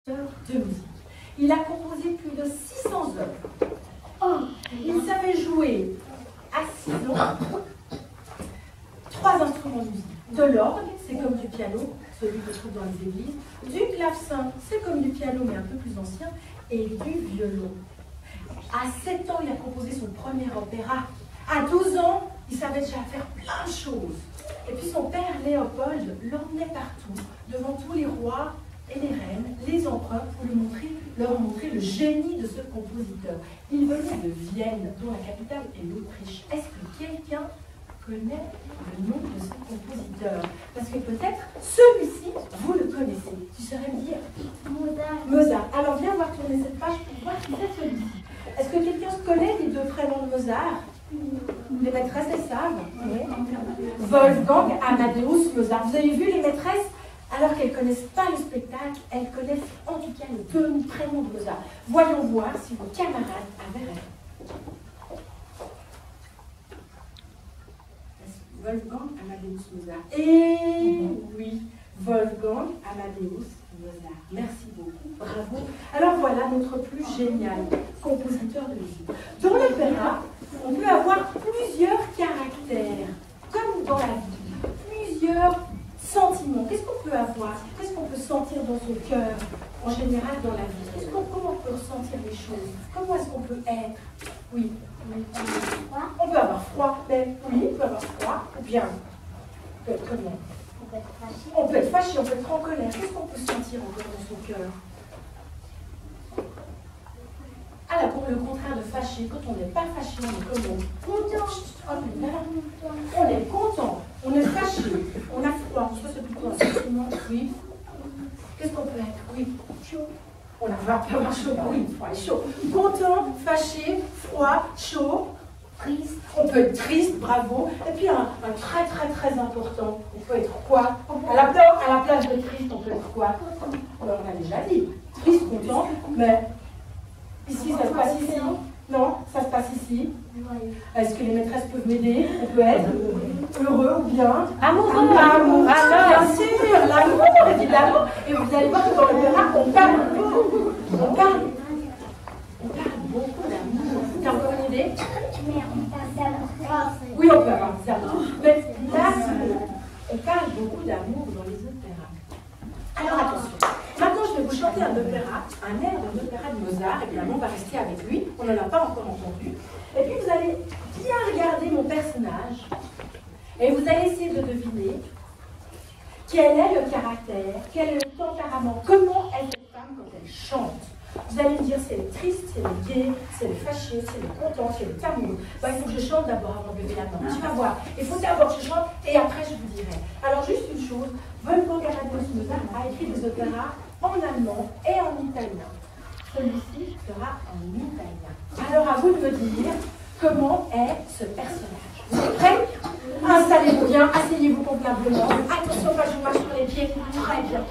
De musique. Il a composé plus de 600 œuvres. Il savait jouer à 6 ans 3 instruments de musique. De l'orgue, c'est comme du piano, celui que trouve dans les églises. Du clavecin, c'est comme du piano mais un peu plus ancien. Et du violon. À 7 ans, il a composé son premier opéra. À 12 ans, il savait déjà faire plein de choses. Et puis son père, Léopold, l'emmenait partout, devant tous les rois et les reines, les empereurs, pour leur montrer le génie de ce compositeur. Il venait de Vienne, dont la capitale est l'Autriche. Est-ce que quelqu'un connaît le nom de ce compositeur? Parce que peut-être celui-ci, vous le connaissez. Tu saurais me dire? Mozart. Alors viens voir tourner cette page pour voir qui c'est celui-ci. Est-ce que quelqu'un connaît les 2 prénoms de Mozart? Les maîtresses, elles savent. Oui. Wolfgang Amadeus Mozart. Vous avez vu les maîtresses? Alors qu'elles ne connaissent pas le spectacle, elles connaissent en tout cas le prénom de Mozart. Voyons voir si vos camarades avaient raison. Wolfgang Amadeus Mozart. Et oui, Wolfgang Amadeus Mozart. Merci beaucoup, bravo. Alors voilà notre plus génial compositeur de musique. Dans l'opéra, on peut avoir plusieurs caractères, comme dans la vie, plusieurs sentiments. Qu'est-ce qu'on peut avoir? Qu'est-ce qu'on peut sentir dans son cœur, en général dans la vie? Comment on peut ressentir les choses? Comment est-ce qu'on peut être? Oui. On peut avoir froid, mais oui, on peut avoir froid, ou bien, on peut être comment? On peut être fâché, on peut être en colère. Qu'est-ce qu'on peut sentir encore dans son cœur? Alors, pour le contraire de fâché, quand on n'est pas fâché, on est comment? Content. On est content, on est fâché, on a froid. Ça, c'est plutôt un sentiment. Oui. Qu'est-ce qu'on peut être? Oui. Chaud. On a pas chaud, oui, froid et chaud. Content, fâché, froid, chaud. Triste. On peut être triste, bravo. Et puis un très très très important, on peut être quoi? À la place de triste, on peut être quoi? Alors, on a déjà dit. Triste, content, mais ici, ça se passe ici. Non, ça se passe ici. Est-ce que les maîtresses peuvent m'aider? On peut être heureux ou bien amoureux. Amoureux, bien sûr, l'amour, évidemment. Et vous allez voir que dans l'opéra, on parle beaucoup. On parle beaucoup d'amour. Tu as encore une idée? Oui, on peut avoir des amours. Mais là, on parle beaucoup d'amour dans les opéras. Alors attention. Maintenant, je vais vous chanter un opéra, un air d'un opéra de Mozart. Évidemment, on va rester avec lui. On n'en a pas encore entendu. Et puis, vous allez bien regarder mon personnage. Et vous allez essayer de deviner quel est le caractère, quel est le tempérament, comment est cette femme quand elle chante. Vous allez me dire si elle est triste, si elle est gaie, si elle est fâchée, si elle est contente, si elle est amoureuse. Ben, il faut que je chante d'abord avant de lever la main. Tu vas voir. Il faut d'abord que je chante et après je vous dirai. Alors, juste une chose. Wolfgang Amadeus Mozart a écrit des opéras en allemand et en italien. Celui-ci sera en italien. Alors à vous de me dire comment est ce personnage. Vous êtes prêts? Installez-vous bien, asseyez-vous convenablement. Attention, pas je vous marche sur les pieds. Très bien.